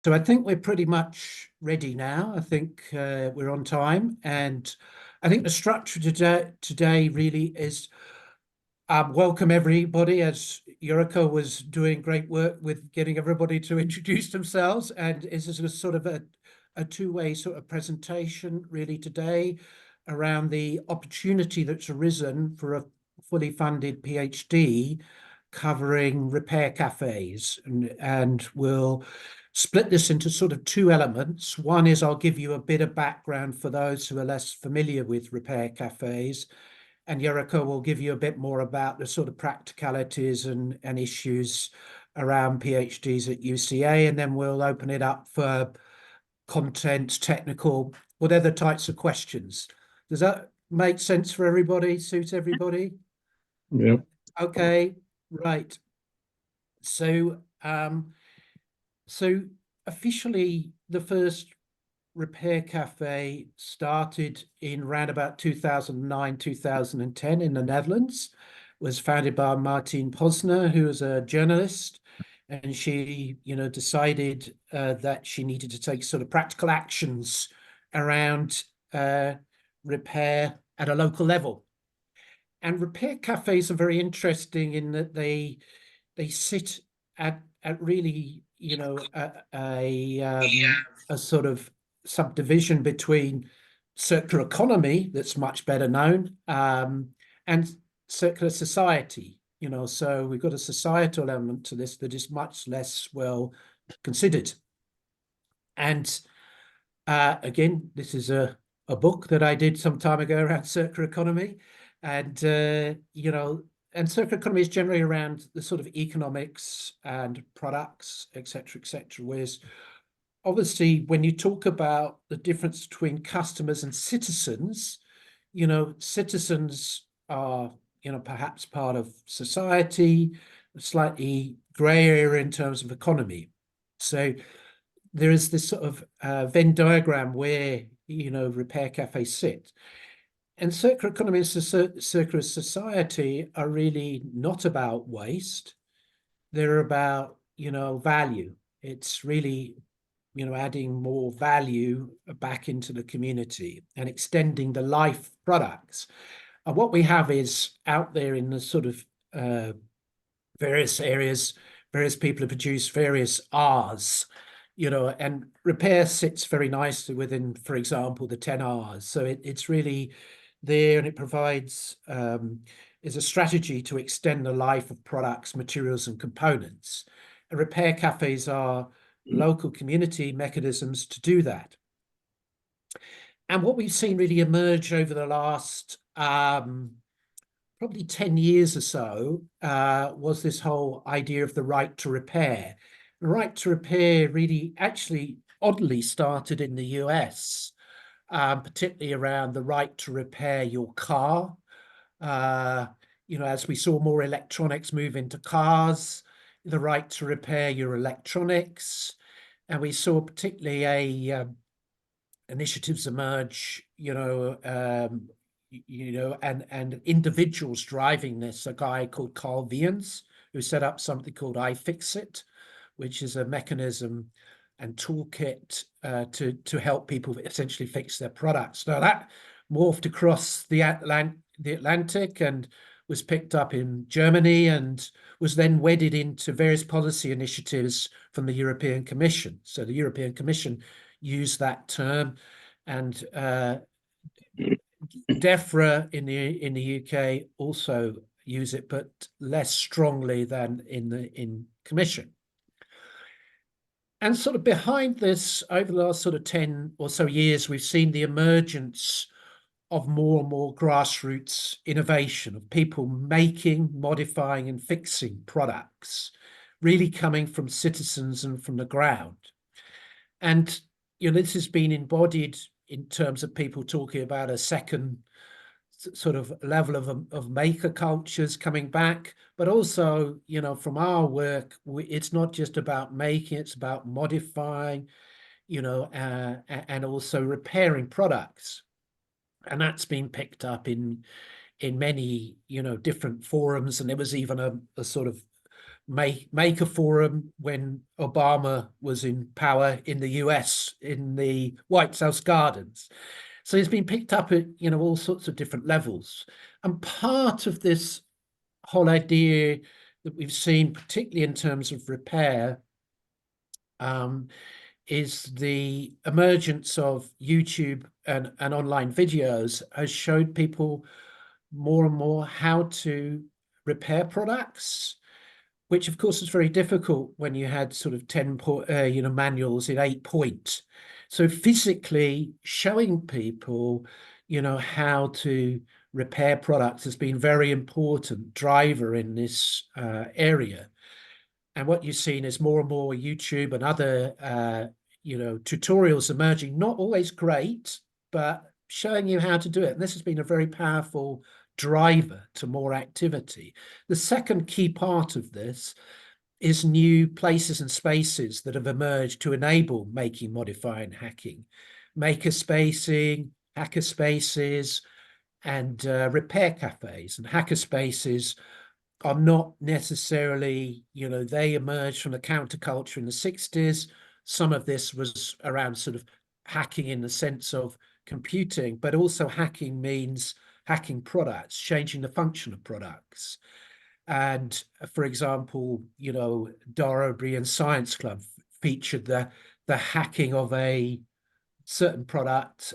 So I think we're pretty much ready now. I think we're on time, and I think the structure today really is welcome everybody. As Yuriko was doing great work with getting everybody to introduce themselves, and this is a sort of a two-way sort of presentation really today around the opportunity that's arisen for a fully funded PhD covering repair cafes, and we'll split this into sort of two elements. One is I'll give you a bit of background for those who are less familiar with repair cafes, and Yuriko will give you a bit more about the sort of practicalities and issues around PhDs at UCA, and then we'll open it up for content, technical, whatever types of questions. Does that make sense for everybody? Suit everybody? Yeah. Okay, right. So, so officially, the first Repair Café started in around about 2009, 2010 in the Netherlands, was founded by Martine Posner, who was a journalist, and she, decided that she needed to take sort of practical actions around repair at a local level. And repair cafes are very interesting in that they sit at really, a sort of subdivision between circular economy that's much better known, and circular society. So we've got a societal element to this that is much less well considered. And again, this is a book that I did some time ago around circular economy, and and circular economy is generally around the sort of economics and products, etc., etc. Whereas obviously, when you talk about the difference between customers and citizens, citizens are, perhaps part of society, a slightly grey area in terms of economy. So there is this sort of Venn diagram where, repair cafes sit. And circular economy and circular society are really not about waste. They're about, value. It's really, adding more value back into the community and extending the life products. And what we have is out there in the sort of various areas, various people have produced various R's, and repair sits very nicely within, for example, the 10 R's. So it's really there, and it provides is a strategy to extend the life of products, materials, and components. And repair cafes are local community mechanisms to do that. And what we've seen really emerge over the last probably 10 years or so was this whole idea of the right to repair. The right to repair really actually oddly started in the US, particularly around the right to repair your car. As we saw more electronics move into cars, the right to repair your electronics. And we saw particularly initiatives emerge, and individuals driving this. A guy called Carl Vians, who set up something called iFixit, which is a mechanism and toolkit to help people essentially fix their products. Now that morphed across the Atlantic and was picked up in Germany and was then wedded into various policy initiatives from the European Commission. So the European Commission used that term, and DEFRA in the UK also use it, but less strongly than in Commission. And sort of behind this, over the last sort of 10 or so years, we've seen the emergence of more and more grassroots innovation, of people making, modifying, and fixing products, really coming from citizens and from the ground. And this has been embodied in terms of people talking about a second sort of level of maker cultures coming back, but also, from our work, it's not just about making, it's about modifying, and also repairing products. And that's been picked up in many, different forums. And there was even a sort of Maker Forum when Obama was in power in the US in the White House Gardens. So it's been picked up at, all sorts of different levels. And part of this whole idea that we've seen, particularly in terms of repair, is the emergence of YouTube and online videos has showed people more and more how to repair products, which of course is very difficult when you had sort of 10 manuals in 8 point. So physically showing people, how to repair products has been very important driver in this area. And what you've seen is more and more YouTube and other, tutorials emerging, not always great, but showing you how to do it. And this has been a very powerful driver to more activity. The second key part of this is new places and spaces that have emerged to enable making, modifying, hacking. Maker spacing, hacker spaces, and repair cafes. And hacker spaces are not necessarily, they emerged from the counterculture in the 60s. Some of this was around sort of hacking in the sense of computing, but also hacking means hacking products, changing the function of products. And for example, Dara O'Brien Science Club featured the hacking of a certain product,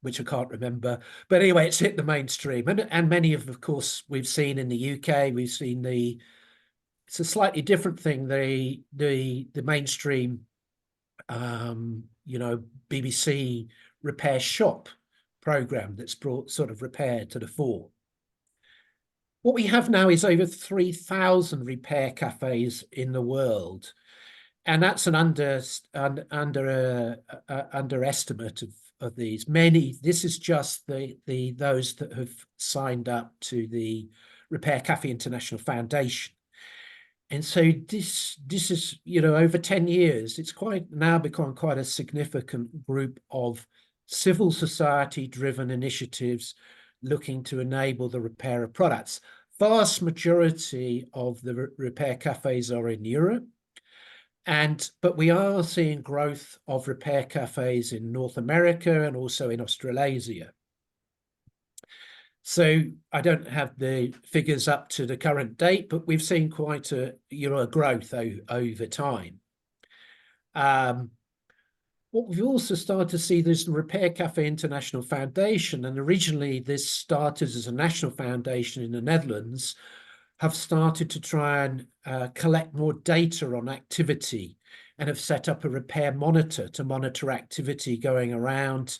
which I can't remember. But anyway, it's hit the mainstream. And many of course, we've seen in the UK, we've seen it's a slightly different thing, the mainstream, BBC Repair Shop program that's brought sort of repair to the fore. What we have now is over 3,000 repair cafes in the world. And that's an underestimate of these. This is just those that have signed up to the Repair Café International Foundation. And so this is, over 10 years, it's now become quite a significant group of civil society-driven initiatives looking to enable the repair of products. Vast majority of the repair cafes are in Europe. But we are seeing growth of repair cafes in North America and also in Australasia. So I don't have the figures up to the current date, but we've seen quite a growth over time. What we've also started to see, there's the Repair Café International Foundation, and originally this started as a national foundation in the Netherlands, have started to try and collect more data on activity and have set up a repair monitor to monitor activity going around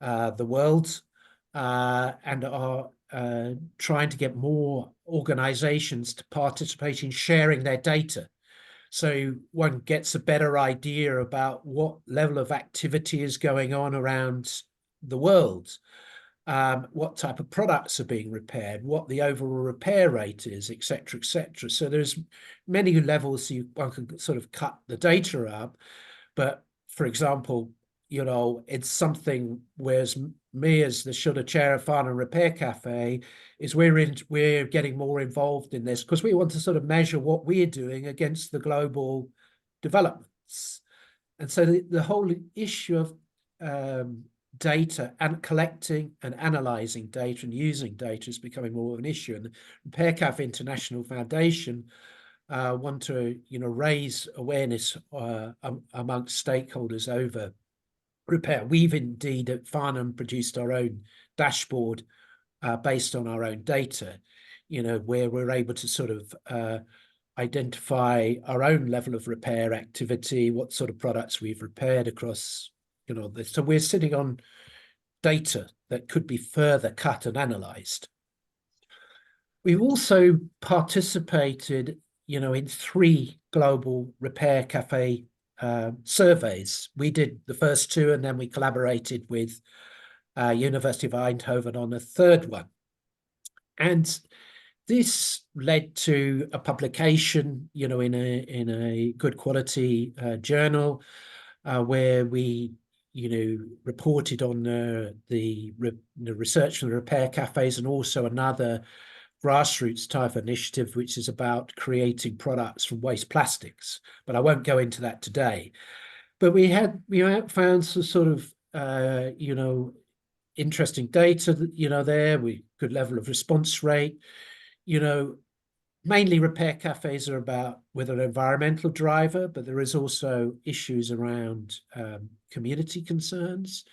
the world, and are trying to get more organizations to participate in sharing their data. So one gets a better idea about what level of activity is going on around the world. What type of products are being repaired, what the overall repair rate is, etc., etc. So there's many levels one can sort of cut the data up. But for example, it's something whereas me as the Shudder Chair of Farnham Repair Cafe is we're getting more involved in this because we want to sort of measure what we're doing against the global developments. And so the whole issue of data and collecting and analyzing data and using data is becoming more of an issue. And the Repair Café International Foundation want to, raise awareness amongst stakeholders over repair. We've indeed at Farnham produced our own dashboard based on our own data, where we're able to sort of identify our own level of repair activity, what sort of products we've repaired across, this. So we're sitting on data that could be further cut and analysed. We've also participated, in 3 global Repair Café surveys. We did the first 2, and then we collaborated with University of Eindhoven on a third one. And this led to a publication, in a good quality journal where we, reported on the research from the repair cafes, and also another grassroots type initiative, which is about creating products from waste plastics. But I won't go into that today. But we had found some sort of interesting data, there, we good level of response rate. Mainly repair cafes are about with an environmental driver, but there is also issues around community concerns.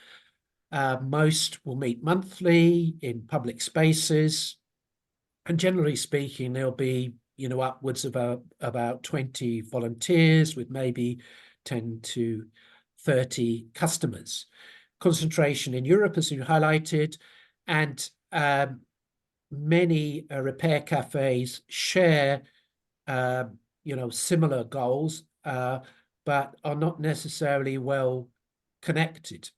Most will meet monthly in public spaces, and generally speaking, there'll be upwards of about 20 volunteers with maybe 10 to 30 customers. Concentration in Europe, as you highlighted, and many repair cafes share similar goals, but are not necessarily well connected.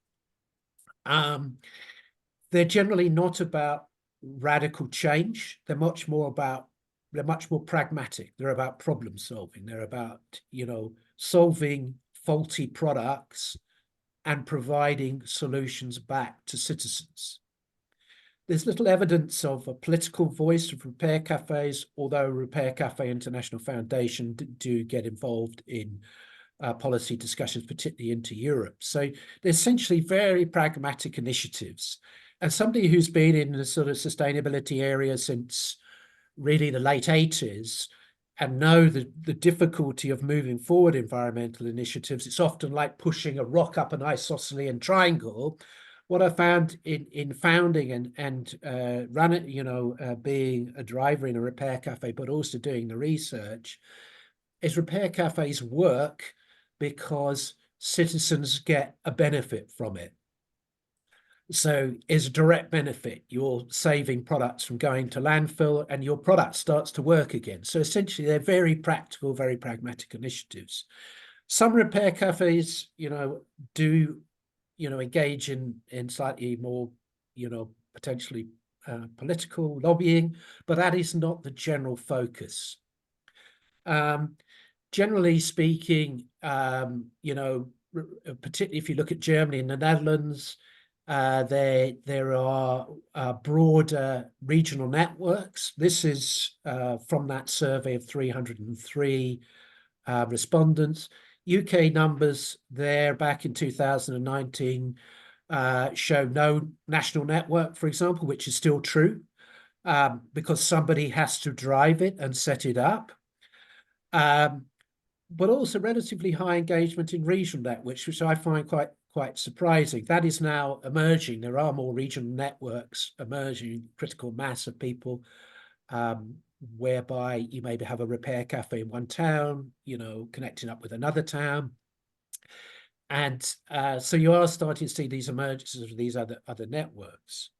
They're generally not about radical change. They're much more pragmatic. They're about problem solving. They're about solving faulty products and providing solutions back to citizens. There's little evidence of a political voice of repair cafes, although Repair Café International Foundation do get involved in policy discussions, particularly into Europe. So they're essentially very pragmatic initiatives. And somebody who's been in the sort of sustainability area since really the late 80s and know the difficulty of moving forward environmental initiatives, it's often like pushing a rock up an isosceles triangle. What I found in founding and running, being a driver in a repair cafe, but also doing the research, is repair cafes work because citizens get a benefit from it. So it's a direct benefit. You're saving products from going to landfill and your product starts to work again. So essentially, they're very practical, very pragmatic initiatives. Some repair cafes, do engage in slightly more, potentially political lobbying, but that is not the general focus. Generally speaking, particularly if you look at Germany and the Netherlands, there are broader regional networks. This is from that survey of 303 respondents. UK numbers there back in 2019 show no national network, for example, which is still true because somebody has to drive it and set it up. But also relatively high engagement in regional networks, which I find quite surprising. That is now emerging. There are more regional networks emerging, critical mass of people, whereby you maybe have a repair cafe in one town, connecting up with another town. And so you are starting to see these emergences of these other networks.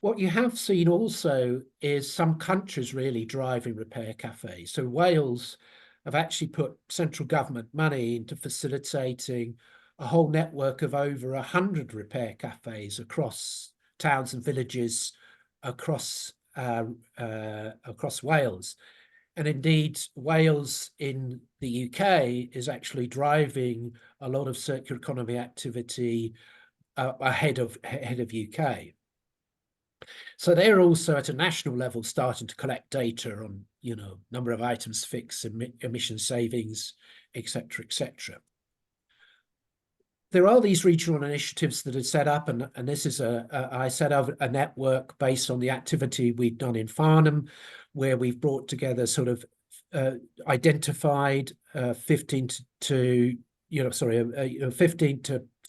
What you have seen also is some countries really driving repair cafes. So Wales have actually put central government money into facilitating a whole network of over 100 repair cafes across towns and villages across Wales. And indeed, Wales in the UK is actually driving a lot of circular economy activity ahead of UK. So they're also at a national level starting to collect data on, number of items fixed, emission savings, etc., etc. There are these regional initiatives that are set up, and this is I set up a network based on the activity we've done in Farnham, where we've brought together sort of identified 15 to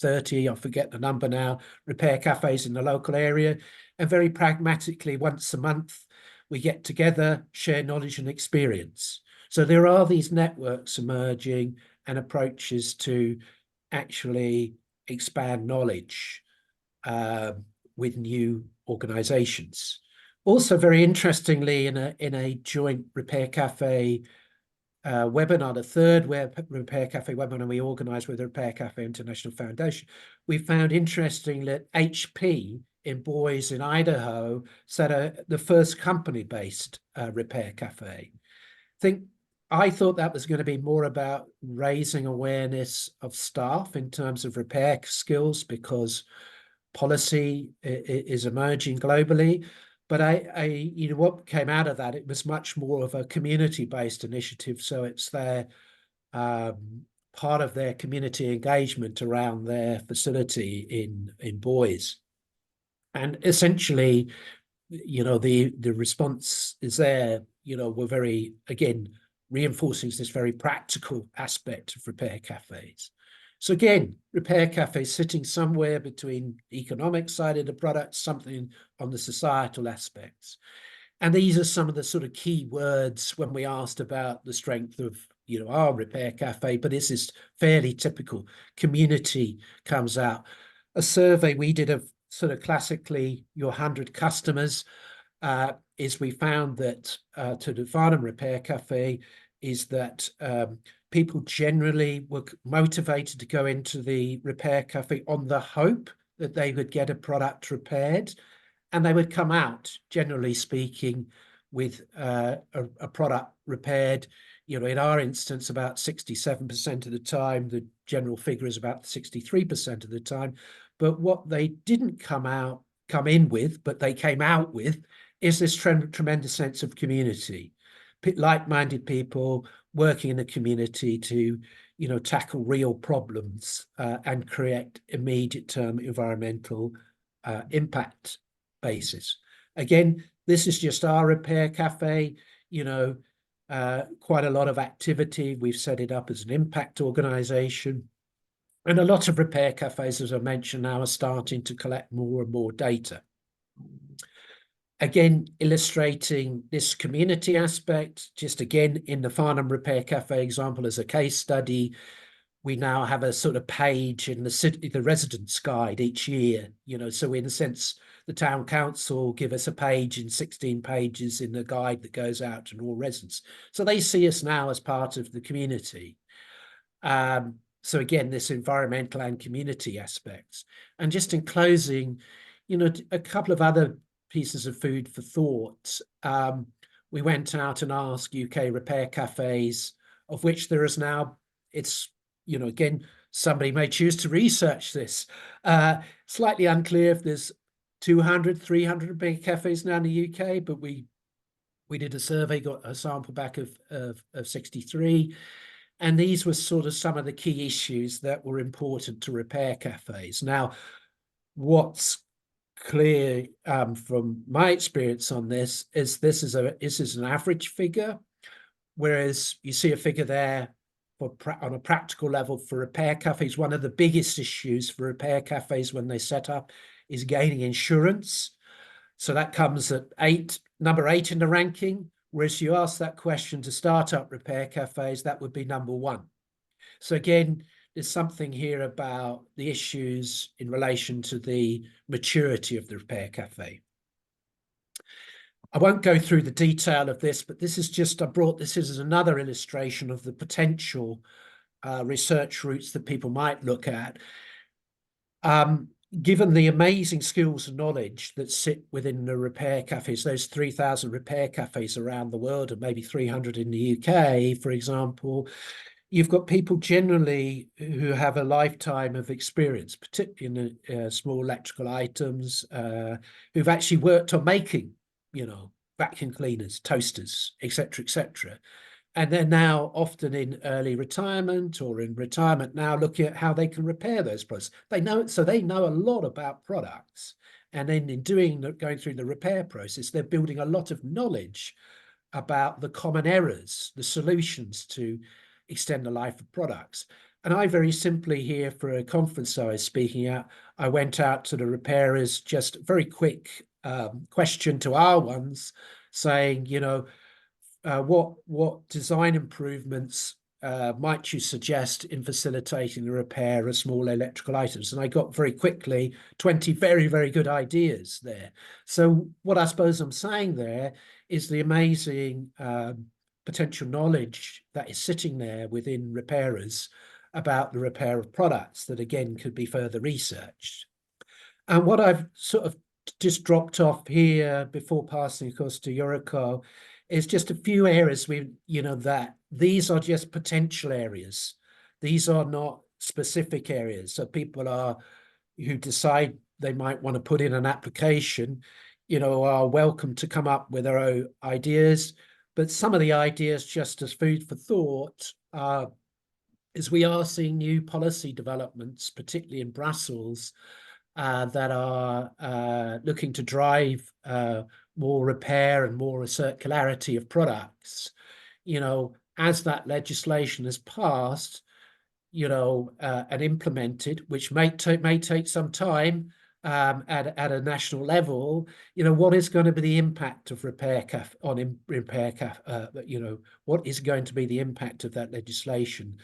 30, I forget the number now, repair cafes in the local area. And very pragmatically, once a month, we get together, share knowledge and experience. So there are these networks emerging and approaches to actually expand knowledge with new organizations. Also, very interestingly, in a joint Repair Cafe webinar, the third Repair Cafe webinar we organized with the Repair Cafe International Foundation, we found interesting that HP in Boise in Idaho set the first company-based Repair Cafe. I thought that was going to be more about raising awareness of staff in terms of repair skills because policy is emerging globally. But what came out of that, it was much more of a community-based initiative. So it's their part of their community engagement around their facility in Boise. And essentially, the response is there, we're very, again, reinforcing this very practical aspect of repair cafes. So again, repair cafes sitting somewhere between the economic side of the product, something on the societal aspects. And these are some of the sort of key words when we asked about the strength of, our repair cafe, but this is fairly typical. Community comes out. A survey we did of sort of classically your 100 customers, is we found that to the Farnham Repair Cafe is that people generally were motivated to go into the repair cafe on the hope that they would get a product repaired, and they would come out, generally speaking, with a product repaired. In our instance, about 67% of the time. The general figure is about 63% of the time. But what they didn't come in with, but they came out with, is this tremendous sense of community, like-minded people working in the community to, tackle real problems and create immediate term environmental impact basis. Again, this is just our repair cafe, quite a lot of activity. We've set it up as an impact organization. And a lot of repair cafes, as I mentioned, now are starting to collect more and more data. Again, illustrating this community aspect, just again, in the Farnham Repair Cafe example as a case study, we now have a sort of page in the residents' guide each year, so in a sense, the town council give us a page in 16 pages in the guide that goes out to all residents. So they see us now as part of the community. So again, this environmental and community aspects. And just in closing, a couple of other pieces of food for thought. We went out and asked UK repair cafes, of which there is now, it's, again, somebody may choose to research this. Slightly unclear if there's 200, 300 repair cafes now in the UK, but we did a survey, got a sample back of 63. And these were sort of some of the key issues that were important to repair cafes. Now, what's clear from my experience on this is this is an average figure, whereas you see a figure there on a practical level for repair cafes. One of the biggest issues for repair cafes when they set up is gaining insurance. So that comes at number 8 in the ranking. Whereas you ask that question to startup repair cafes, that would be number 1. So again, there's something here about the issues in relation to the maturity of the repair cafe. I won't go through the detail of this, but this is just, I brought this as another illustration of the potential research routes that people might look at. Given the amazing skills and knowledge that sit within the repair cafes, those 3,000 repair cafes around the world, and maybe 300 in the UK, for example, you've got people generally who have a lifetime of experience, particularly in small electrical items, who've actually worked on making, vacuum cleaners, toasters, etc., etc. And they're now often in early retirement or in retirement now, looking at how they can repair those products. They know a lot about products. And then in going through the repair process, they're building a lot of knowledge about the common errors, the solutions to extend the life of products. And I very simply here, for a conference I was speaking at, I went out to the repairers, just a very quick question to our ones, saying, what design improvements might you suggest in facilitating the repair of small electrical items? And I got very quickly 20 very, very good ideas there. So what I suppose I'm saying there is the amazing potential knowledge that is sitting there within repairers about the repair of products that, again, could be further researched. And what I've sort of just dropped off here before passing, of course, to Yuriko is just a few areas that these are just potential areas. These are not specific areas. So people who decide they might want to put in an application, are welcome to come up with their own ideas. But some of the ideas, just as food for thought, is we are seeing new policy developments, particularly in Brussels, that are looking to drive more repair and more circularity of products. As that legislation has passed, and implemented, which may take some time at a national level. What is going to be the impact of Repair Café on Repair Café? What is going to be the impact of that legislation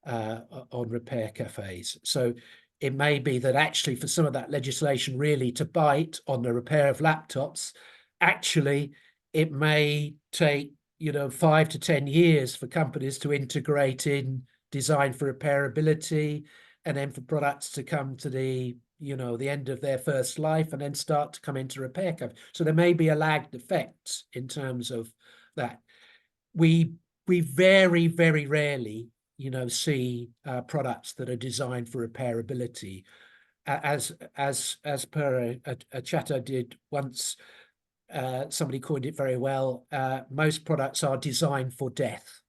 on repair cafes? So it may be that actually for some of that legislation really to bite on the repair of laptops, actually it may take 5 to 10 years for companies to integrate in design for repairability, and then for products to come to the end of their first life and then start to come into repair cover. So there may be a lagged effect in terms of that. We very, very rarely see products that are designed for repairability. As per a chat I did once, somebody coined it very well. Most products are designed for death.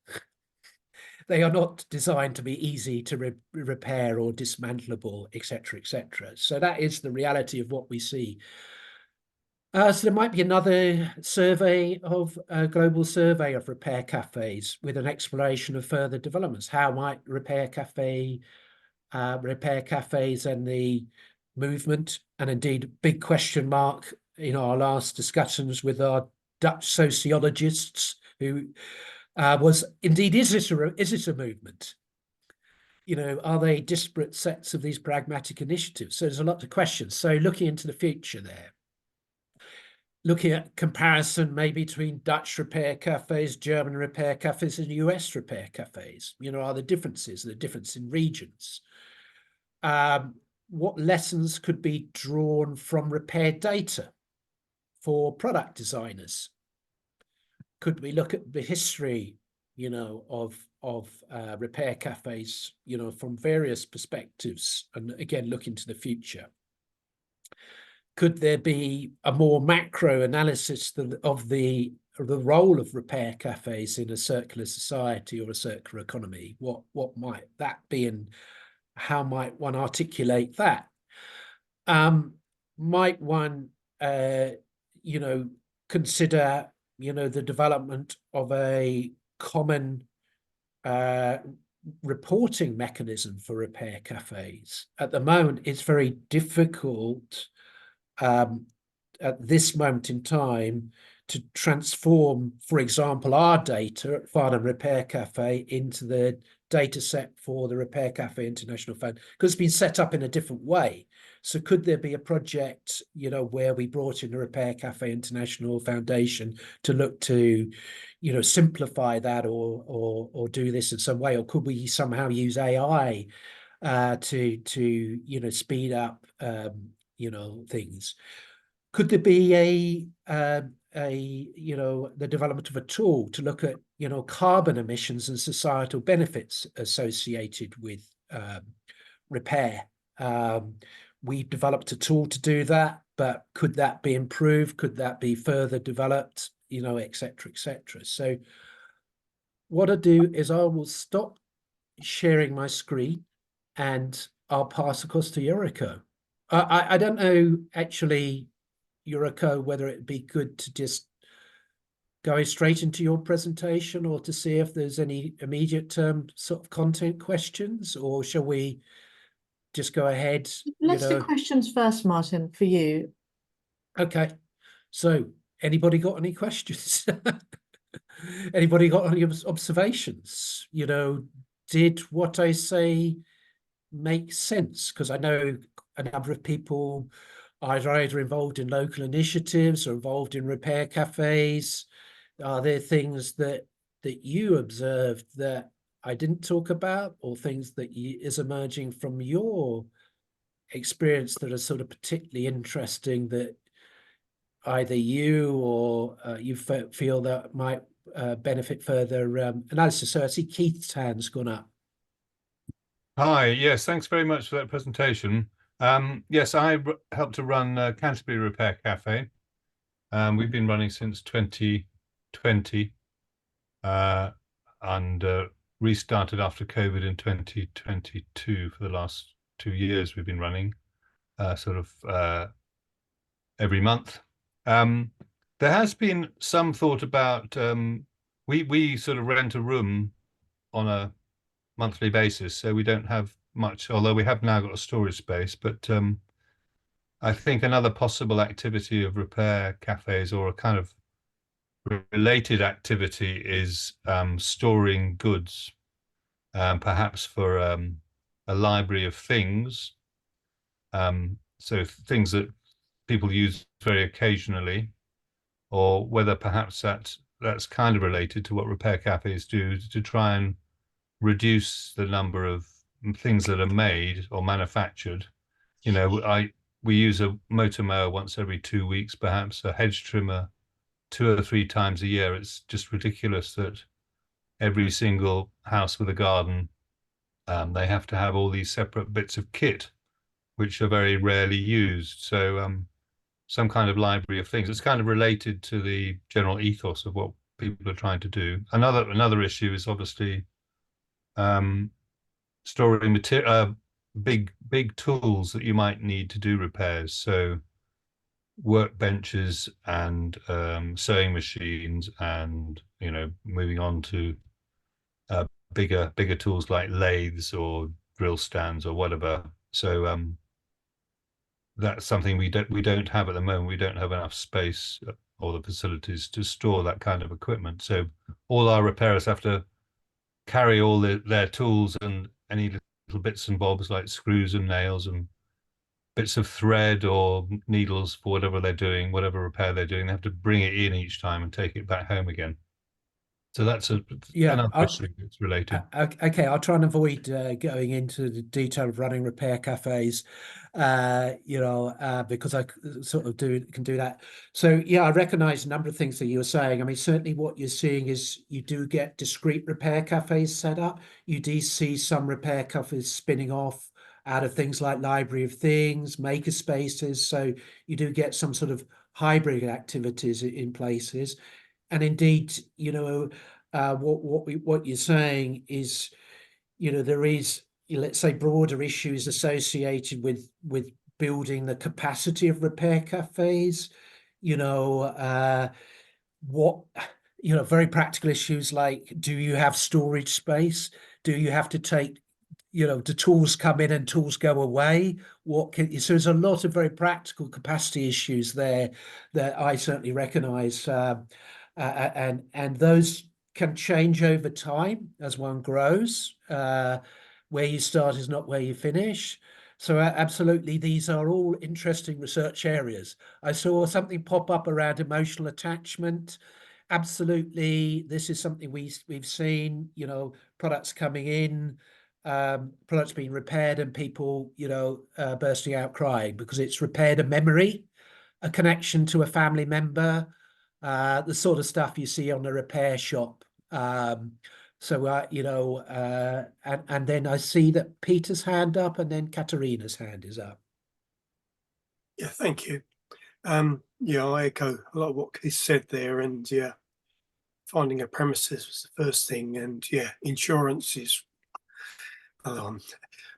They are not designed to be easy to repair or dismantleable, etc., etc. So that is the reality of what we see. So there might be another survey of a global survey of repair cafes with an exploration of further developments. How might repair cafes and the movement, and indeed big question mark in our last discussions with our Dutch sociologists, who was indeed, is it a movement? Are they disparate sets of these pragmatic initiatives? So there's a lot of questions. So looking into the future there, looking at comparison maybe between Dutch repair cafes, German repair cafes, and US repair cafes. Are the differences, the difference in regions? What lessons could be drawn from repair data for product designers? Could we look at the history, of repair cafes, from various perspectives, and again look into the future? Could there be a more macro analysis of the role of repair cafes in a circular society or a circular economy? What might that be, and how might one articulate that? Might one, consider, the development of a common reporting mechanism for repair cafes? At the moment, it's very difficult at this moment in time to transform, for example, our data at Farnham Repair Cafe into the data set for the Repair Cafe International Fund, because it's been set up in a different way. So could there be a project, where we brought in the Repair Cafe International Foundation to look to, simplify that or do this in some way? Or could we somehow use AI to speed up things? Could there be the development of a tool to look at carbon emissions and societal benefits associated with repair? We've developed a tool to do that, but could that be improved? Could that be further developed? Etc., etc. So what I do is I will stop sharing my screen and I'll pass across to Yuriko. I don't know, actually, Yuriko, whether it'd be good to just go straight into your presentation or to see if there's any immediate sort of content questions, or shall we just go ahead? Let's do questions first, Martin, for you. Okay. So anybody got any questions? Anybody got any observations? Did what I say make sense? Because I know a number of people are either involved in local initiatives or involved in repair cafes. Are there things that you observed that I didn't talk about, or things that is emerging from your experience that are sort of particularly interesting that either you or you feel that might benefit further analysis? So I see Keith's hand's gone up. Hi, yes, thanks very much for that presentation. Yes, I helped to run Canterbury Repair Cafe, We've been running since 2020 and restarted after COVID in 2022. For the last 2 years, we've been running every month. There has been some thought about we sort of rent a room on a monthly basis, so we don't have much, although we have now got a storage space. But I think another possible activity of repair cafes, or a kind of related activity, is storing goods, perhaps for a library of things. So things that people use very occasionally, or whether perhaps that's kind of related to what repair cafes do, to try and reduce the number of things that are made or manufactured. You know, we use a motor mower once every 2 weeks, perhaps a hedge trimmer 2 or 3 times a year. It's just ridiculous that every single house with a garden, they have to have all these separate bits of kit, which are very rarely used. So some kind of library of things. It's kind of related to the general ethos of what people are trying to do. Another issue is obviously storing big tools that you might need to do repairs. So workbenches and sewing machines, and moving on to bigger tools like lathes or drill stands or whatever. So that's something we don't have at the moment. We don't have enough space or the facilities to store that kind of equipment. So all our repairers have to carry all their tools and any little bits and bobs like screws and nails and bits of thread or needles for whatever they're doing, whatever repair they're doing. They have to bring it in each time and take it back home again. So that's another issue that's related. Okay, I'll try and avoid going into the detail of running repair cafes, because I sort of can do that. So yeah, I recognise a number of things that you were saying. I mean, certainly what you're seeing is you do get discrete repair cafes set up. You do see some repair cafes spinning off out of things like library of things, maker spaces. So you do get some sort of hybrid activities in places. And indeed, what you're saying is, there is, let's say, broader issues associated with building the capacity of repair cafes. Very practical issues like, do you have storage space? Do you have to take, do tools come in and tools go away? So there's a lot of very practical capacity issues there that I certainly recognise. And those can change over time as one grows. Where you start is not where you finish. So absolutely, these are all interesting research areas. I saw something pop up around emotional attachment. Absolutely, this is something we've seen, products coming in, products being repaired, and people, bursting out crying because it's repaired a memory, a connection to a family member, the sort of stuff you see on the repair shop. And then I see that Peter's hand up, and then Katerina's hand is up. Yeah, thank you. Yeah, I echo a lot of what Keith said there, and yeah, finding a premises was the first thing, and yeah, insurance is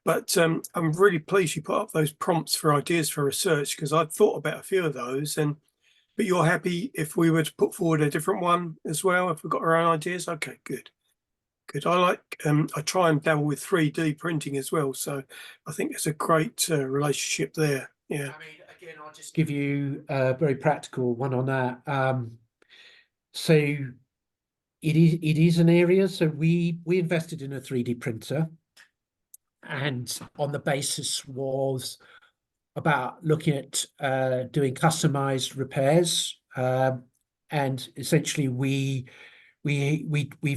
but I'm really pleased you put up those prompts for ideas for research, because I'd thought about a few of those, but you're happy if we were to put forward a different one as well, if we've got our own ideas? Okay, good. I try and dabble with 3D printing as well, so I think there's a great relationship there. Yeah. I mean, again, I'll just give you a very practical one on that. So it is an area. So we invested in a 3D printer, and on the basis was about looking at doing customized repairs, and essentially we've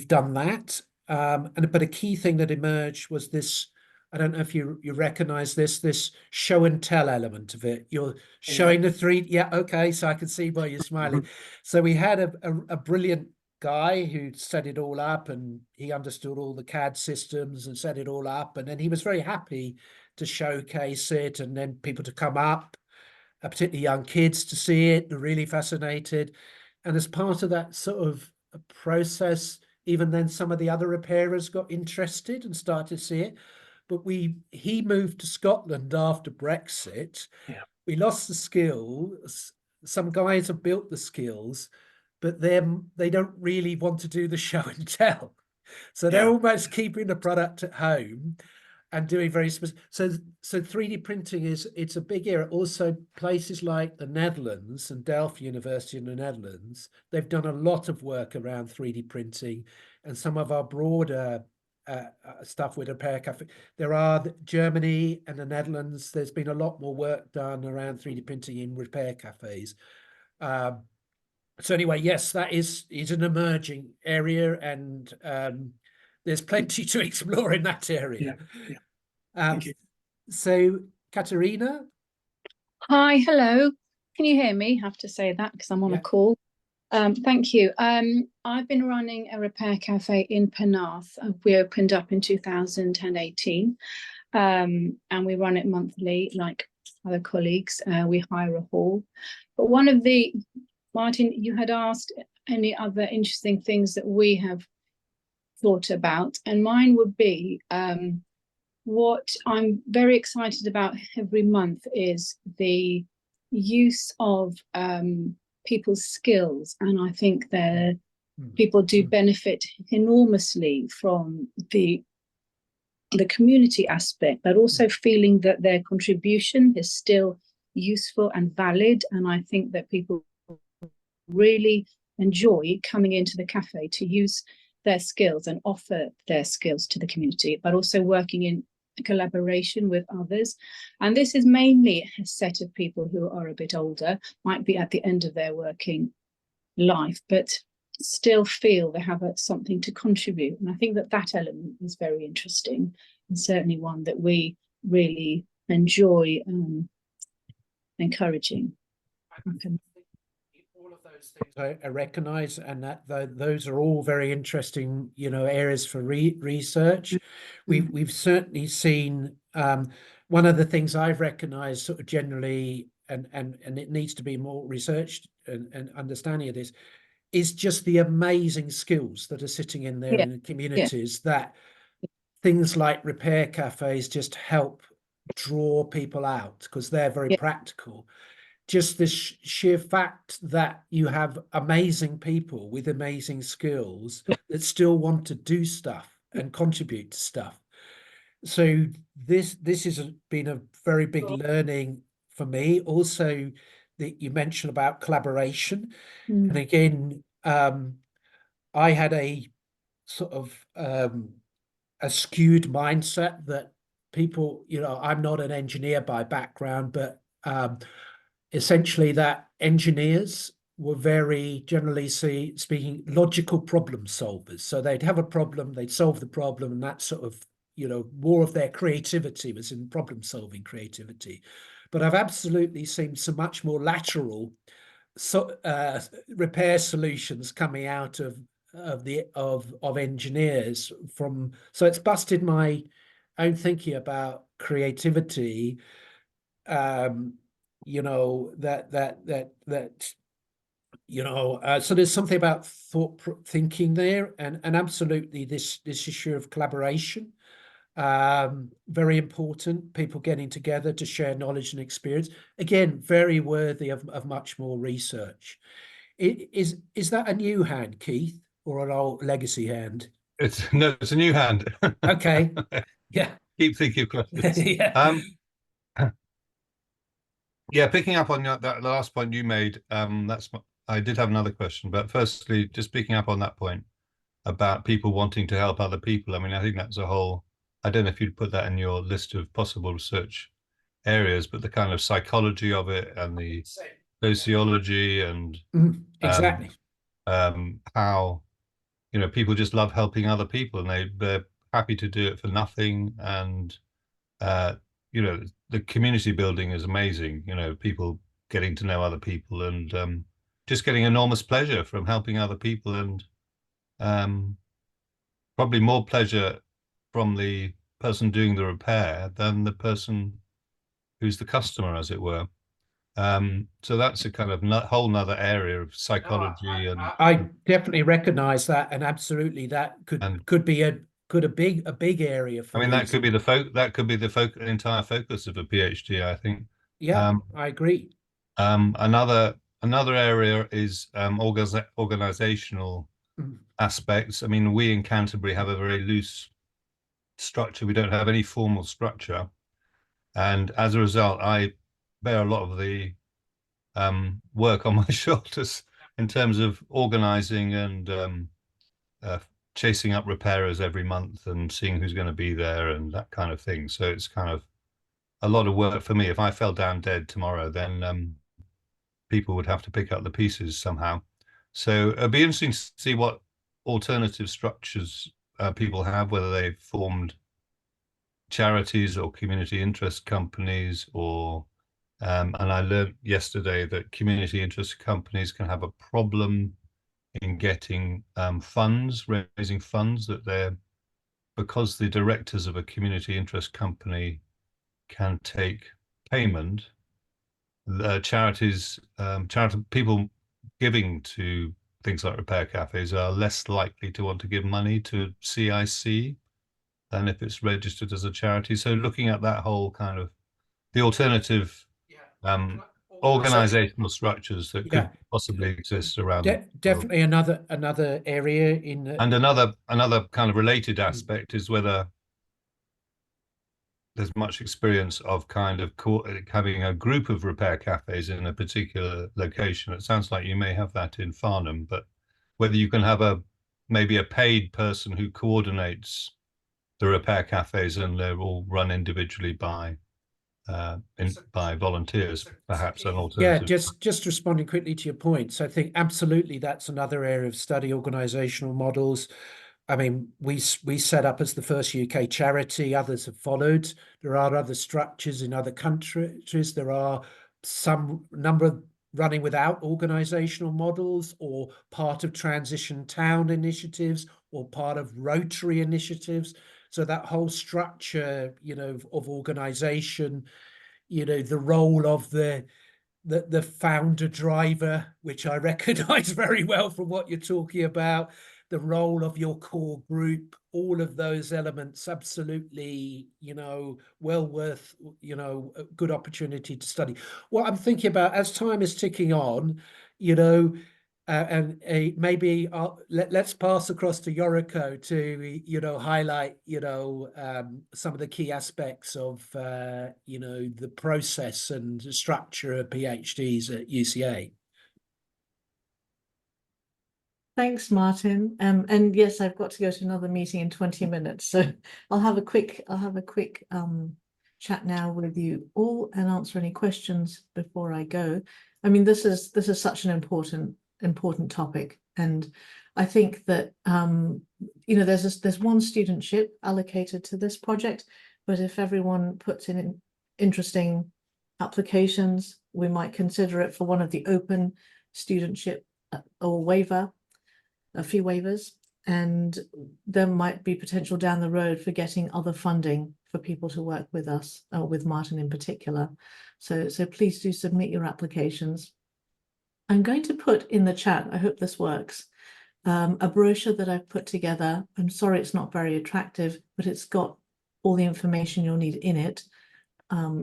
done that. But a key thing that emerged was this. I don't know if you recognize this show and tell element of it. You're showing the 3D. Yeah, okay. So I can see why you're smiling. So we had a brilliant guy who set it all up, and he understood all the CAD systems and set it all up, and then he was very happy to showcase it, and then people to come up particularly young kids to see it. They're really fascinated. And as part of that sort of a process, even then some of the other repairers got interested and started to see it. But he moved to Scotland after Brexit. Yeah. We lost the skills. Some guys have built the skills, but they don't really want to do the show and tell. So they're Yeah. almost keeping the product at home and doing very specific. So 3D printing it's a big area. Also, places like the Netherlands and Delft University in the Netherlands, they've done a lot of work around 3D printing, and some of our broader stuff with Repair Café. There are Germany and the Netherlands. There's been a lot more work done around 3D printing in repair cafes. So anyway, yes, that is an emerging area, and there's plenty to explore in that area. Yeah. Thank you. So, Katerina? Hi, hello. Can you hear me? I have to say that because I'm on a call. Thank you. I've been running a repair cafe in Penarth. We opened up in 2018, and we run it monthly like other colleagues. We hire a hall. But one of the, Martin, you had asked any other interesting things that we have thought about, and mine would be what I'm very excited about every month is the use of people's skills, and I think people do benefit enormously from the community aspect, but also feeling that their contribution is still useful and valid. And I think that people really enjoy coming into the cafe to use their skills and offer their skills to the community, but also working in collaboration with others. And this is mainly a set of people who are a bit older, might be at the end of their working life, but still feel they have something to contribute. And I think that element is very interesting, and certainly one that we really enjoy encouraging. All of those things I recognize, and that those are all very interesting, areas for research. We've certainly seen one of the things I've recognized sort of generally, and it needs to be more researched and understanding of this, is just the amazing skills that are sitting in there in the communities, that things like repair cafes just help draw people out because they're very practical. Just the sheer fact that you have amazing people with amazing skills that still want to do stuff and contribute to stuff. So this has been a very big learning for me. Also, that you mentioned about collaboration. And again, I had a sort of a skewed mindset that people, I'm not an engineer by background, but essentially that engineers were very, generally speaking, logical problem solvers. So they'd have a problem, they'd solve the problem, and that sort of, more of their creativity was in problem solving creativity. But I've absolutely seen some much more lateral repair solutions coming out of engineers so it's busted my own thinking about creativity. So there's something about thinking there, and absolutely this issue of collaboration, very important. People getting together to share knowledge and experience, again, very worthy of much more research. Is that a new hand, Keith, or an old legacy hand? It's a new hand. Okay. Yeah. Keep thinking of questions. Yeah, picking up on that last point you made, I did have another question, but firstly, just picking up on that point about people wanting to help other people. I mean, I think that's a whole, I don't know if you'd put that in your list of possible research areas, but the kind of psychology of it and the sociology and exactly how, people just love helping other people, and they're happy to do it for nothing. And the community building is amazing, people getting to know other people and just getting enormous pleasure from helping other people, and probably more pleasure from the person doing the repair than the person who's the customer, as it were. So that's a kind of whole nother area of psychology I definitely recognise that, and absolutely that could be a big area for I mean, that could be reason. the entire focus of a PhD, I think. Yeah, I agree. Another area is organizational Mm. aspects. I mean, we in Canterbury have a very loose structure. We don't have any formal structure, and as a result, I bear a lot of the work on my shoulders in terms of organizing and chasing up repairers every month and seeing who's going to be there and that kind of thing. So it's kind of a lot of work for me. If I fell down dead tomorrow, then people would have to pick up the pieces somehow. So it'd be interesting to see what alternative structures people have, whether they've formed charities or community interest companies, or and I learned yesterday that community interest companies can have a problem in getting funds, raising funds, that they're, because the directors of a community interest company can take payment, the charities, charitable people giving to things like repair cafes are less likely to want to give money to CIC than if it's registered as a charity. So looking at that whole kind of the alternative organizational structures that could possibly exist around. Definitely another area in the... And another kind of related aspect is whether there's much experience of kind of having a group of repair cafes in a particular location. It sounds like you may have that in Farnham, but whether you can have maybe a paid person who coordinates the repair cafes and they're all run individually by volunteers, perhaps an alternative. Yeah, just responding quickly to your points. I think absolutely that's another area of study, organizational models. I mean, we set up as the first UK charity. Others have followed. There are other structures in other countries. There are some number running without organizational models, or part of transition town initiatives, or part of Rotary initiatives. So that whole structure, of organization, the role of the founder driver, which I recognize very well from what you're talking about, the role of your core group, all of those elements, absolutely, well worth, a good opportunity to study. What I'm thinking about as time is ticking on, and maybe let's pass across to Yoriko to highlight some of the key aspects of the process and the structure of PhDs at UCA. Thanks, Martin. And yes, I've got to go to another meeting in 20 minutes, so I'll have a quick chat now with you all and answer any questions before I go. I mean, this is such an important topic, and I think that there's one studentship allocated to this project, but if everyone puts in interesting applications, we might consider it for one of the open studentship or a few waivers, and there might be potential down the road for getting other funding for people to work with us, with Martin in particular. So please do submit your applications. I'm going to put in the chat, I hope this works, a brochure that I've put together. I'm sorry it's not very attractive, but it's got all the information you'll need in it.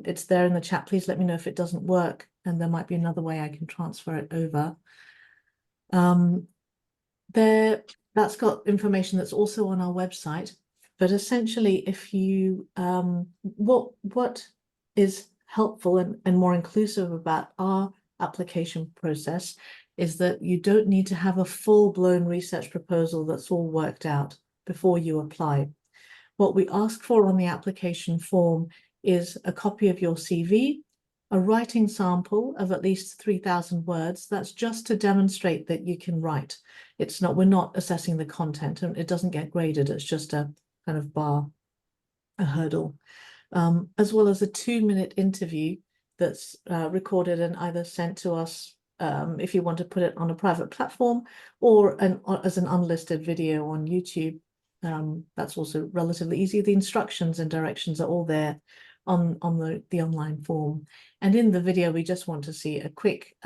It's there in the chat. Please let me know if it doesn't work, and there might be another way I can transfer it over. That's got information that's also on our website, but essentially if you what is helpful and more inclusive about our application process is that you don't need to have a full-blown research proposal that's all worked out before you apply. What we ask for on the application form is a copy of your CV, a writing sample of at least 3,000 words. That's just to demonstrate that you can write. We're not assessing the content, and it doesn't get graded. It's just a kind of a hurdle, as well as a 2-minute interview that's recorded and either sent to us if you want to put it on a private platform, or as an unlisted video on YouTube. That's also relatively easy. The instructions and directions are all there on the online form. And in the video, we just want to see a quick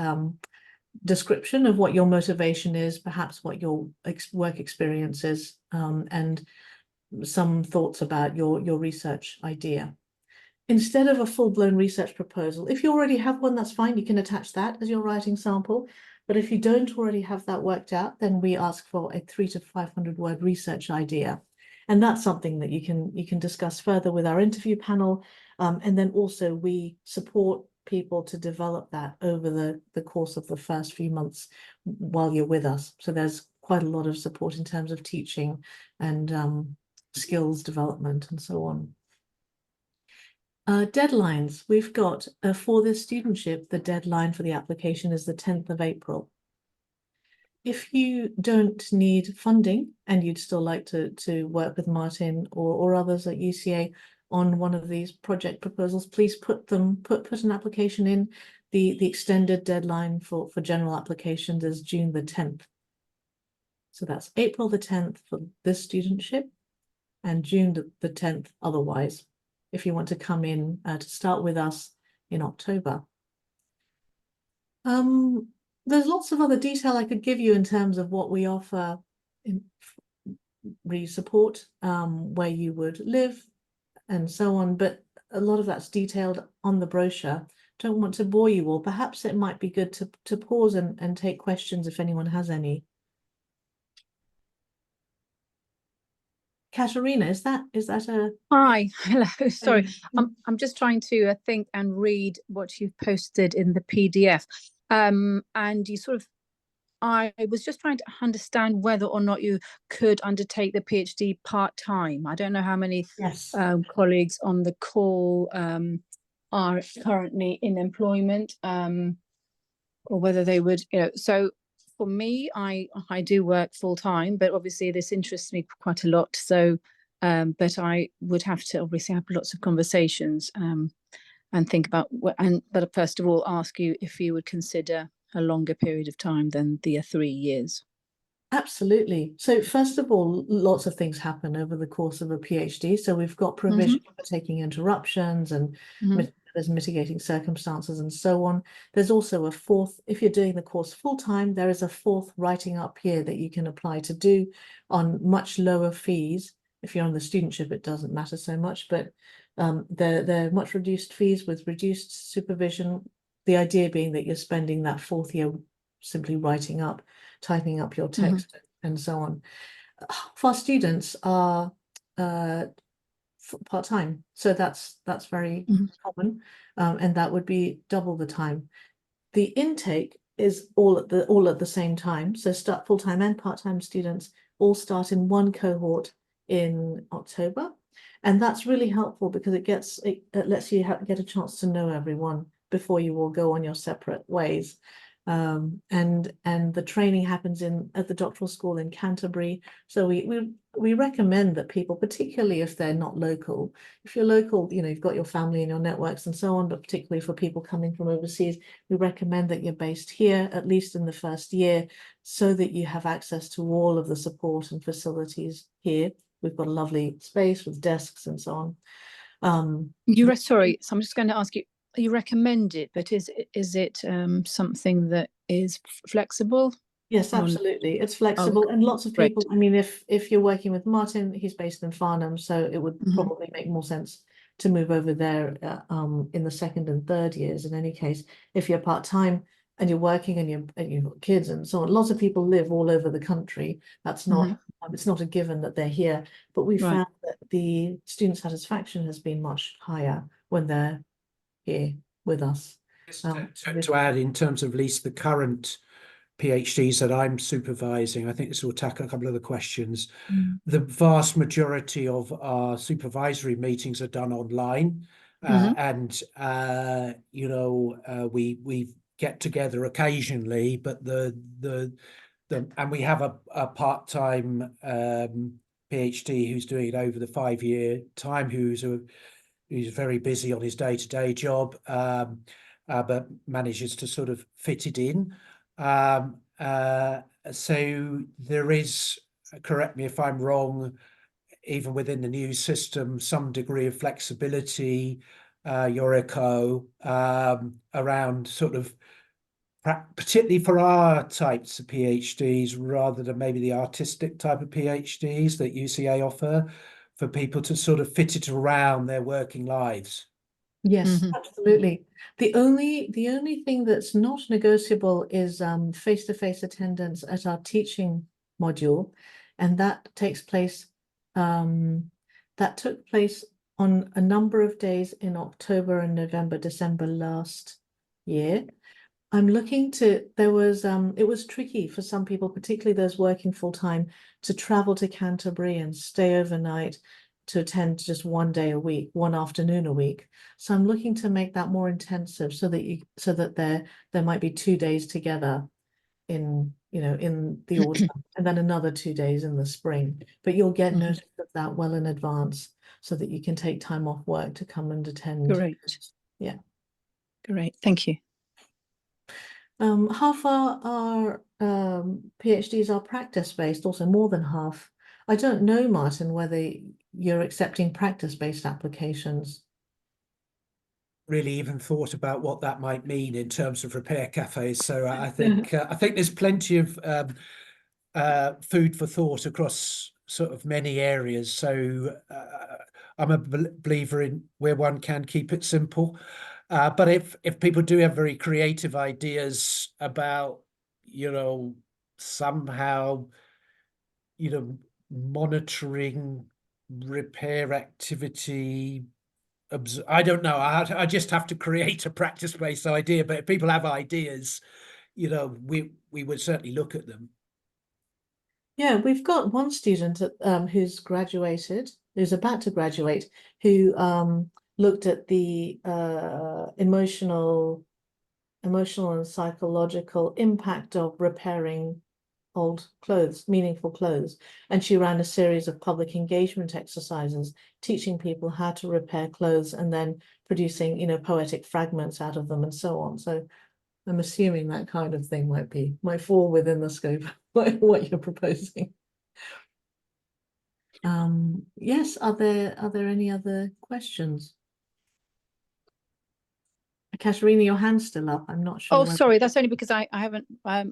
description of what your motivation is, perhaps what your work experience is, and some thoughts about your research idea. Instead of a full-blown research proposal, if you already have one, that's fine. You can attach that as your writing sample. But if you don't already have that worked out, then we ask for a 300 to 500 word research idea. And that's something that you can discuss further with our interview panel. And then also we support people to develop that over the course of the first few months while you're with us. So there's quite a lot of support in terms of teaching and skills development and so on. Deadlines. We've got for this studentship, the deadline for the application is the 10th of April. If you don't need funding and you'd still like to work with Martin or others at UCA on one of these project proposals, please put an application in. The extended deadline for general applications is June the 10th. So that's April the 10th for this studentship and June the 10th otherwise, if you want to come in to start with us in October. There's lots of other detail I could give you in terms of what we offer in support, where you would live and so on, but a lot of that's detailed on the brochure. Don't want to bore you all. Perhaps it might be good to pause and take questions if anyone has any. Katerina, is that a Hi, hello. Sorry, I'm just trying to think and read what you've posted in the PDF. And you sort of, I was just trying to understand whether or not you could undertake the PhD part-time. I don't know how many yes. Colleagues on the call are currently in employment, or whether they would, so for me, I do work full-time, but obviously this interests me quite a lot. So, but I would have to obviously have lots of conversations and think about but first of all, ask you if you would consider a longer period of time than the 3 years. Absolutely. So first of all, lots of things happen over the course of a PhD. So we've got provision for taking interruptions and there's mitigating circumstances and so on. There's also a fourth, if you're doing the course full-time, there is a fourth writing up here that you can apply to do on much lower fees. If you're on the studentship, it doesn't matter so much, but they're much reduced fees with reduced supervision. The idea being that you're spending that fourth year simply writing up, typing up your text and so on. For students are part-time, so that's very common, and that would be double the time. The intake is all at the same time, so start full-time and part-time students all start in one cohort in October, and that's really helpful because it lets you get a chance to know everyone before you all go on your separate ways. And the training happens at the doctoral school in Canterbury. So we recommend that people, particularly if they're not local, if you're local, you've got your family and your networks and so on, but particularly for people coming from overseas, we recommend that you're based here, at least in the first year, so that you have access to all of the support and facilities here. We've got a lovely space with desks and so on. Sorry, so I'm just going to ask you recommend it, but is it something that is flexible? Yes, absolutely. It's flexible, and lots of people, I mean, if you're working with Martin, he's based in Farnham, so it would probably make more sense to move over there in the second and third years. In any case, if you're part-time and you're working and you've got kids and so on, lots of people live all over the country. That's not it's not a given that they're here, but we found that the student satisfaction has been much higher when they're here with us. To add, in terms of at least the current PhDs that I'm supervising, I think this will tackle a couple of the questions. The vast majority of our supervisory meetings are done online, and we get together occasionally, but and we have a part-time PhD who's doing it over the 5-year time, who's very busy on his day-to-day job, but manages to sort of fit it in. So there is, correct me if I'm wrong, even within the new system, some degree of flexibility Yuriko, around sort of, particularly for our types of PhDs, rather than maybe the artistic type of PhDs that UCA offer, for people to sort of fit it around their working lives. Yes, Mhm. absolutely. The only thing that's not negotiable is face-to-face attendance at our teaching module, and that took place on a number of days in October and November, December last year. I'm looking to, it was tricky for some people, particularly those working full-time, to travel to Canterbury and stay overnight to attend just one day a week, one afternoon a week. So I'm looking to make that more intensive so that there might be 2 days together in the autumn and then another 2 days in the spring. But you'll get Mhm. notice of that well in advance so that you can take time off work to come and attend. Great. Yeah. Great. Thank you. Half our PhDs are practice-based, also more than half. I don't know, Martin, whether you're accepting practice-based applications. Really even thought about what that might mean in terms of repair cafes. So I think there's plenty of food for thought across sort of many areas. So I'm a believer in where one can keep it simple. But if people do have very creative ideas about, somehow, monitoring repair activity, I don't know. I just have to create a practice-based idea. But if people have ideas, we would certainly look at them. Yeah, we've got one student who's about to graduate, who looked at the emotional and psychological impact of repairing old clothes, meaningful clothes. And she ran a series of public engagement exercises, teaching people how to repair clothes and then producing, poetic fragments out of them and so on. So I'm assuming that kind of thing might fall within the scope of what you're proposing. Yes, are there any other questions? Katerina, your hand's still up. I'm not sure. Oh, sorry, that's only because I haven't I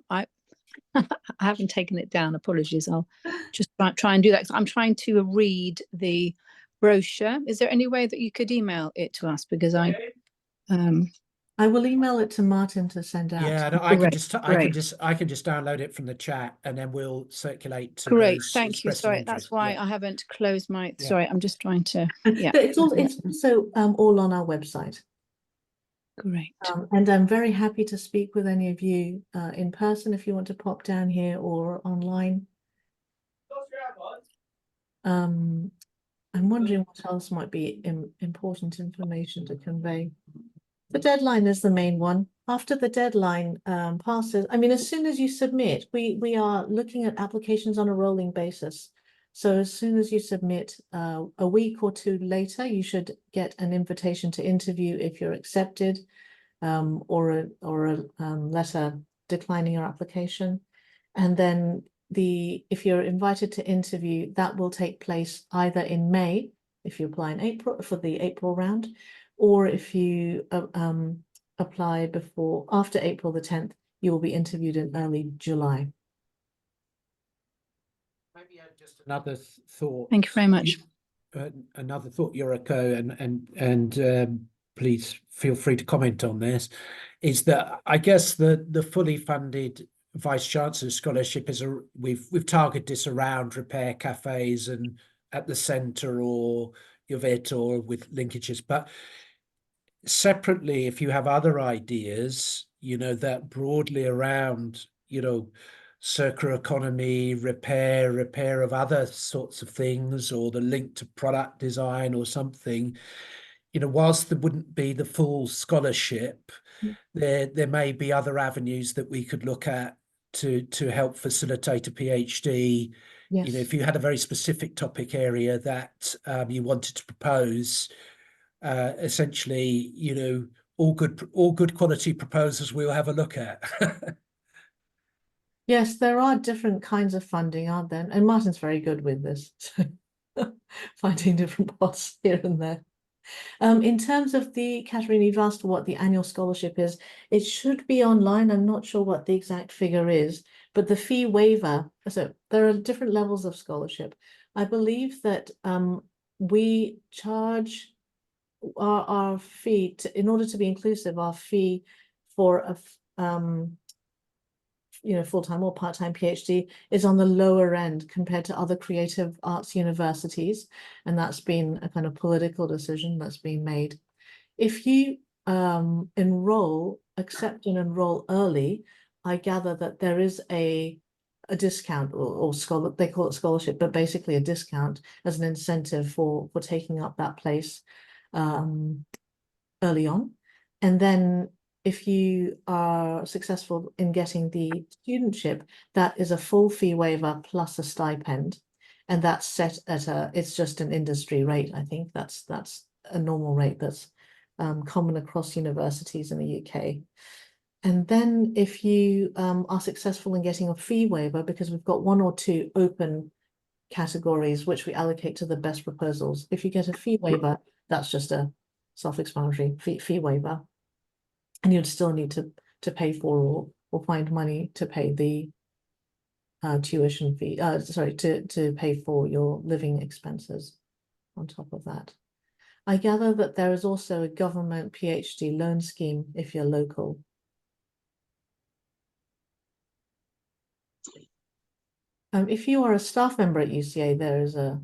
haven't taken it down. Apologies. I'll just try and do that. I'm trying to read the brochure. Is there any way that you could email it to us? Because I will email it to Martin to send out. Yeah, no, I can Great, just great. download it from the chat, and then we'll circulate to Great, those thank you. expressing Sorry, interest. that's why Yeah. I haven't closed my. Yeah. Sorry, I'm just trying to. Yeah. But it's also all on our website. Great. And I'm very happy to speak with any of you in person if you want to pop down here or online. I'm wondering what else might be important information to convey. The deadline is the main one. After the deadline passes, I mean, as soon as you submit, we are looking at applications on a rolling basis. So as soon as you submit, a week or two later, you should get an invitation to interview if you're accepted, or a letter declining your application. And then if you're invited to interview, that will take place either in May, if you apply in April for the April round, or if you apply after April the 10th, you will be interviewed in early July. Maybe just another thought. Thank you very much. Another thought, Yuriko, and please feel free to comment on this, is that I guess the fully funded Vice Chancellor Scholarship we've targeted this around repair cafes and at the centre or UVET or with linkages, but separately, if you have other ideas, that broadly around, circular economy, repair of other sorts of things, or the link to product design or something, whilst there wouldn't be the full scholarship, there may be other avenues that we could look at to help facilitate a PhD. Yes. If you had a very specific topic area that you wanted to propose, essentially, all good quality proposals we'll have a look at. Yes, there are different kinds of funding, aren't there? And Martin's very good with this, so finding different pots here and there. In terms of the Catherine, you've asked what the annual scholarship is. It should be online. I'm not sure what the exact figure is, but the fee waiver. So there are different levels of scholarship. I believe that we charge our fee in order to be inclusive. Our fee for a full-time or part-time PhD is on the lower end compared to other creative arts universities. And that's been a kind of political decision that's been made. If you accept and enroll early, I gather that there is a discount or they call it scholarship, but basically a discount as an incentive for taking up that place early on. And then if you are successful in getting the studentship, that is a full fee waiver plus a stipend. And that's set at it's just an industry rate. I think that's a normal rate that's common across universities in the UK. And then if you are successful in getting a fee waiver, because we've got 1 or 2 open categories which we allocate to the best proposals. If you get a fee waiver, that's just a self-explanatory fee waiver. And you'd still need to pay for or find money to pay the tuition fee, to pay for your living expenses on top of that. I gather that there is also a government PhD loan scheme if you're local. If you are a staff member at UCA, there is a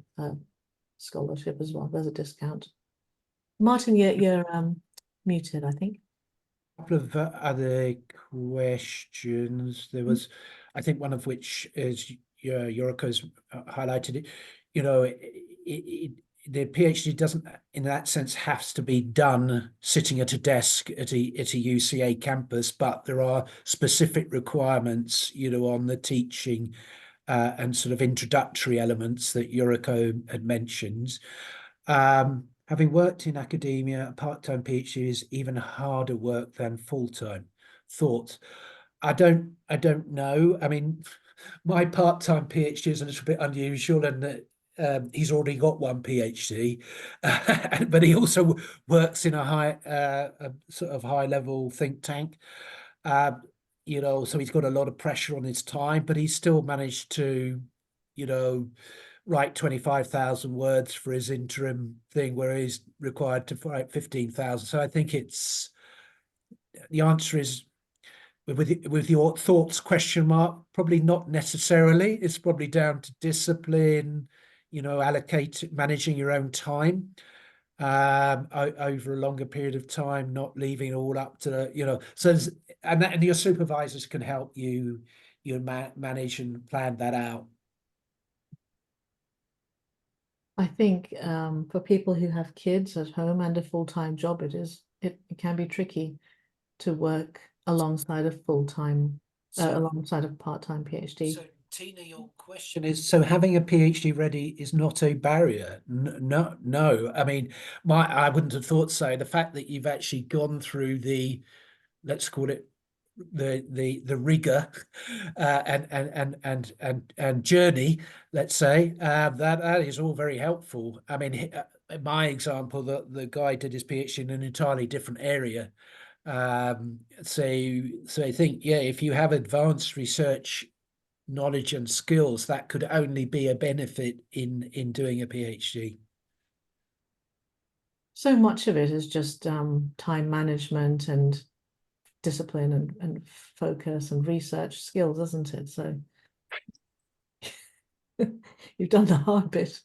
scholarship as well. There's a discount. Martin, you're muted, I think. Couple of other questions. There was, I think, one of which is Yoriko's highlighted it. The PhD doesn't, in that sense, has to be done sitting at a desk at a UCA campus, but there are specific requirements, on the teaching and sort of introductory elements that Yoriko had mentioned. Having worked in academia, a part-time PhD is even harder work than full-time. Thoughts? I don't know. I mean, my part-time PhD is a little bit unusual, and that he's already got 1 PhD, but he also works in a sort of high-level think tank. So he's got a lot of pressure on his time, but he's still managed to, write 25,000 words for his interim thing where he's required to write 15,000. So I think the answer is with your thoughts question mark, probably not necessarily. It's probably down to discipline, managing your own time over a longer period of time, not leaving it all up to and your supervisors can help you manage and plan that out. I think for people who have kids at home and a full-time job, it can be tricky to work alongside a full-time, alongside a part-time PhD. So Tina, your question is, so having a PhD ready is not a barrier? No. I mean, I wouldn't have thought so. The fact that you've actually gone through the, let's call it, the rigor and journey, let's say, that is all very helpful. I mean, my example, the guy did his PhD in an entirely different area. So I think, if you have advanced research knowledge and skills, that could only be a benefit in doing a PhD. So much of it is just time management and discipline and focus and research skills, isn't it? So you've done the hard bit.